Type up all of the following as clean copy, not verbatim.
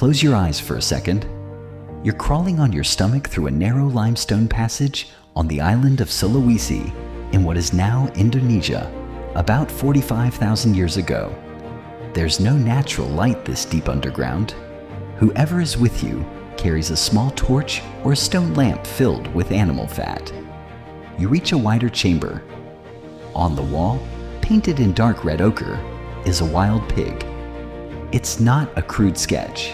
Close your eyes for a second. You're crawling on your stomach through a narrow limestone passage on the island of Sulawesi in what is now Indonesia, about 45,000 years ago. There's no natural light this deep underground. Whoever is with you carries a small torch or a stone lamp filled with animal fat. You reach a wider chamber. On the wall, painted in dark red ochre, is a wild pig. It's not a crude sketch.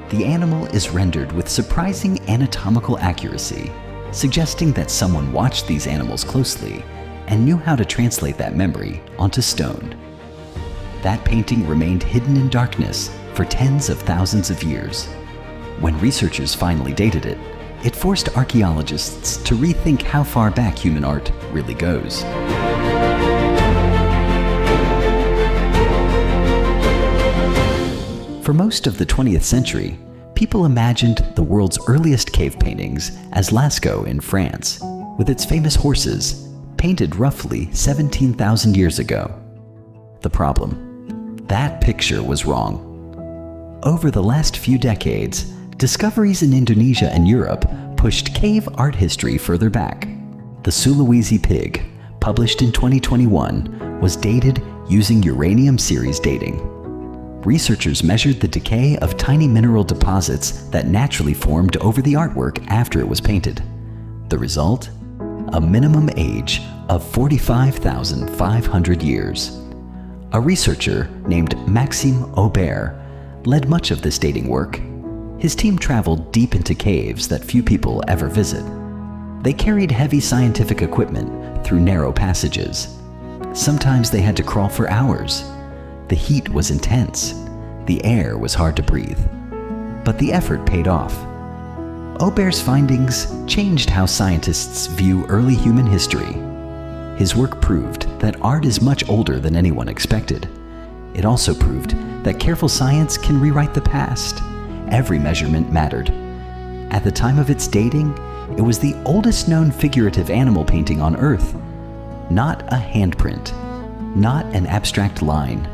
The animal is rendered with surprising anatomical accuracy, suggesting that someone watched these animals closely and knew how to translate that memory onto stone. That painting remained hidden in darkness for tens of thousands of years. When researchers finally dated it, it forced archaeologists to rethink how far back human art really goes. For most of the 20th century, people imagined the world's earliest cave paintings as Lascaux in France, with its famous horses, painted roughly 17,000 years ago. The problem: that picture was wrong. Over the last few decades, discoveries in Indonesia and Europe pushed cave art history further back. The Sulawesi pig, published in 2021, was dated using uranium series dating. Researchers measured the decay of tiny mineral deposits that naturally formed over the artwork after it was painted. The result? A minimum age of 45,500 years. A researcher named Maxime Aubert led much of this dating work. His team traveled deep into caves that few people ever visit. They carried heavy scientific equipment through narrow passages. Sometimes they had to crawl for hours. The heat was intense. The air was hard to breathe. But the effort paid off. Aubert's findings changed how scientists view early human history. His work proved that art is much older than anyone expected. It also proved that careful science can rewrite the past. Every measurement mattered. At the time of its dating, it was the oldest known figurative animal painting on Earth. Not a handprint, not an abstract line.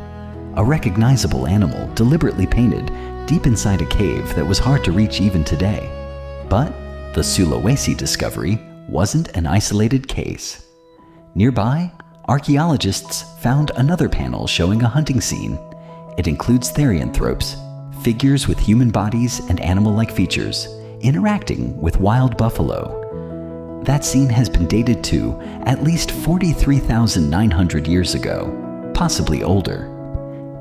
A recognizable animal deliberately painted deep inside a cave that was hard to reach even today. But the Sulawesi discovery wasn't an isolated case. Nearby, archaeologists found another panel showing a hunting scene. It includes therianthropes, figures with human bodies and animal-like features, interacting with wild buffalo. That scene has been dated to at least 43,900 years ago, possibly older.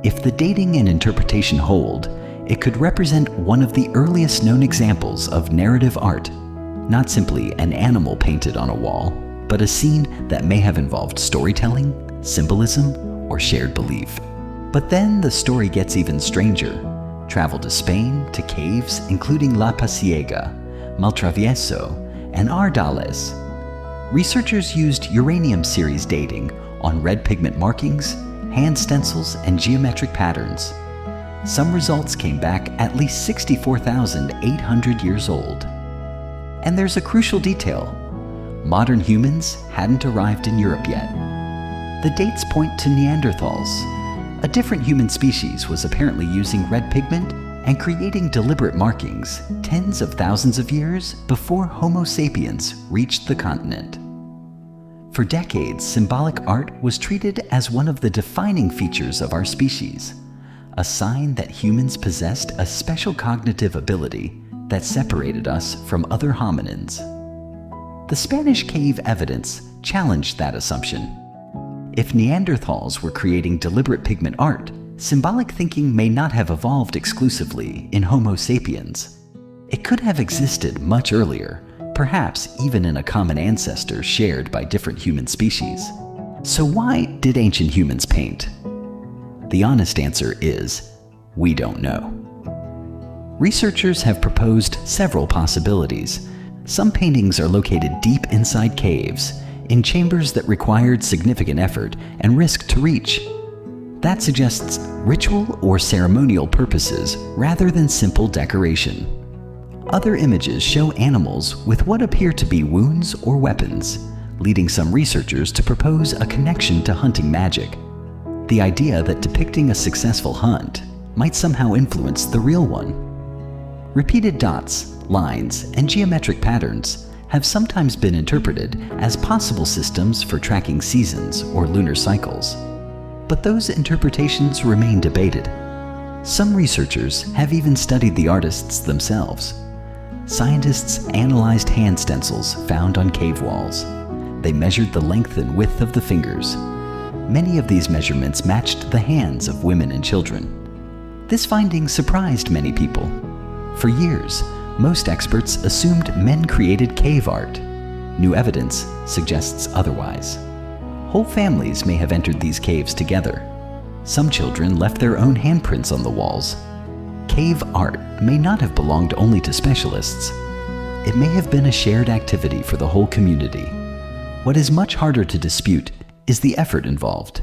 If the dating and interpretation hold, it could represent one of the earliest known examples of narrative art, not simply an animal painted on a wall, but a scene that may have involved storytelling, symbolism, or shared belief. But then the story gets even stranger. Travel to Spain, to caves including La Pasiega, Maltravieso, and Ardales. Researchers used uranium series dating on red pigment markings, hand stencils, and geometric patterns. Some results came back at least 64,800 years old. And there's a crucial detail. Modern humans hadn't arrived in Europe yet. The dates point to Neanderthals. A different human species was apparently using red pigment and creating deliberate markings tens of thousands of years before Homo sapiens reached the continent. For decades, symbolic art was treated as one of the defining features of our species, a sign that humans possessed a special cognitive ability that separated us from other hominins. The Spanish cave evidence challenged that assumption. If Neanderthals were creating deliberate pigment art, symbolic thinking may not have evolved exclusively in Homo sapiens. It could have existed much earlier, perhaps even in a common ancestor shared by different human species. So why did ancient humans paint? The honest answer is, we don't know. Researchers have proposed several possibilities. Some paintings are located deep inside caves, in chambers that required significant effort and risk to reach. That suggests ritual or ceremonial purposes rather than simple decoration. Other images show animals with what appear to be wounds or weapons, leading some researchers to propose a connection to hunting magic. The idea that depicting a successful hunt might somehow influence the real one. Repeated dots, lines, and geometric patterns have sometimes been interpreted as possible systems for tracking seasons or lunar cycles. But those interpretations remain debated. Some researchers have even studied the artists themselves. Scientists analyzed hand stencils found on cave walls. They measured the length and width of the fingers. Many of these measurements matched the hands of women and children. This finding surprised many people. For years, most experts assumed men created cave art. New evidence suggests otherwise. Whole families may have entered these caves together. Some children left their own handprints on the walls. Cave art may not have belonged only to specialists. It may have been a shared activity for the whole community. What is much harder to dispute is the effort involved.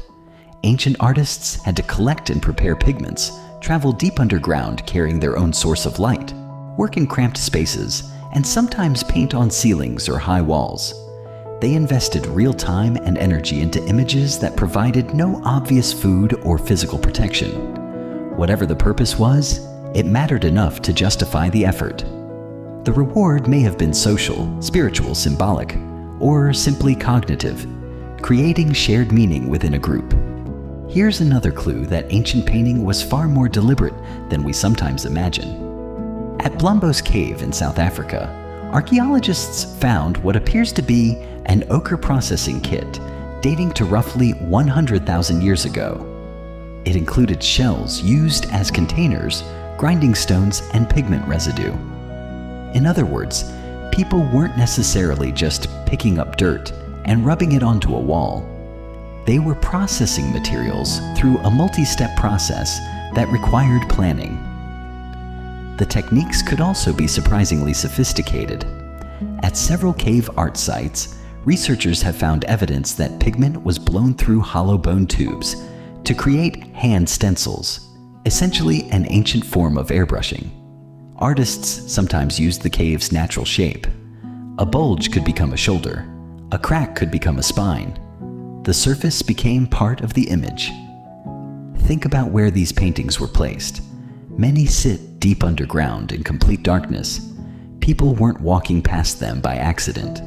Ancient artists had to collect and prepare pigments, travel deep underground carrying their own source of light, work in cramped spaces, and sometimes paint on ceilings or high walls. They invested real time and energy into images that provided no obvious food or physical protection. Whatever the purpose was, it mattered enough to justify the effort. The reward may have been social, spiritual, symbolic, or simply cognitive, creating shared meaning within a group. Here's another clue that ancient painting was far more deliberate than we sometimes imagine. At Blombos Cave in South Africa, archaeologists found what appears to be an ochre processing kit dating to roughly 100,000 years ago. It included shells used as containers, grinding stones, and pigment residue. In other words, people weren't necessarily just picking up dirt and rubbing it onto a wall. They were processing materials through a multi-step process that required planning. The techniques could also be surprisingly sophisticated. At several cave art sites, researchers have found evidence that pigment was blown through hollow bone tubes to create hand stencils, essentially an ancient form of airbrushing. Artists sometimes used the cave's natural shape. A bulge could become a shoulder. A crack could become a spine. The surface became part of the image. Think about where these paintings were placed. Many sit deep underground in complete darkness. People weren't walking past them by accident.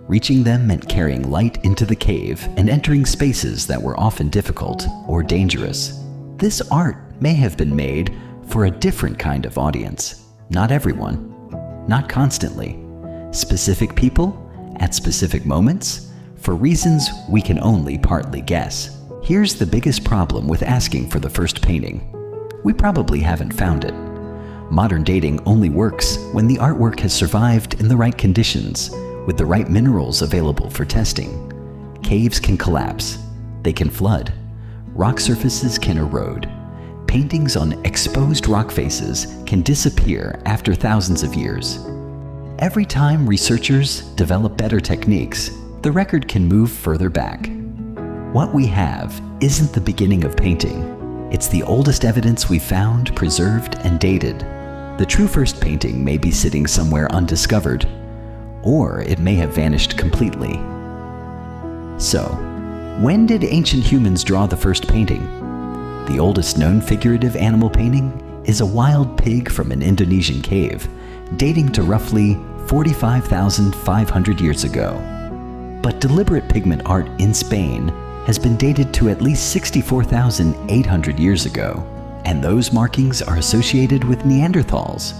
Reaching them meant carrying light into the cave and entering spaces that were often difficult or dangerous. This art may have been made for a different kind of audience. Not everyone. Not constantly. Specific people at specific moments for reasons we can only partly guess. Here's the biggest problem with asking for the first painting. We probably haven't found it. Modern dating only works when the artwork has survived in the right conditions, with the right minerals available for testing. Caves can collapse. They can flood. Rock surfaces can erode. Paintings on exposed rock faces can disappear after thousands of years. Every time researchers develop better techniques, the record can move further back. What we have isn't the beginning of painting. It's the oldest evidence we found, preserved, and dated. The true first painting may be sitting somewhere undiscovered, or it may have vanished completely. So, when did ancient humans draw the first painting? The oldest known figurative animal painting is a wild pig from an Indonesian cave, dating to roughly 45,500 years ago. But deliberate pigment art in Spain has been dated to at least 64,800 years ago, and those markings are associated with Neanderthals.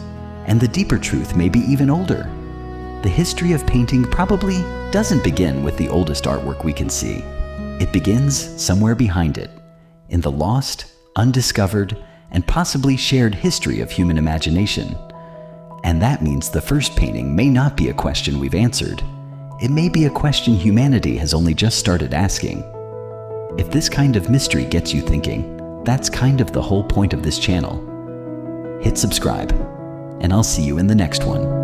And the deeper truth may be even older. The history of painting probably doesn't begin with the oldest artwork we can see. It begins somewhere behind it, in the lost, undiscovered, and possibly shared history of human imagination. And that means the first painting may not be a question we've answered. It may be a question humanity has only just started asking. If this kind of mystery gets you thinking, that's kind of the whole point of this channel. Hit subscribe, and I'll see you in the next one.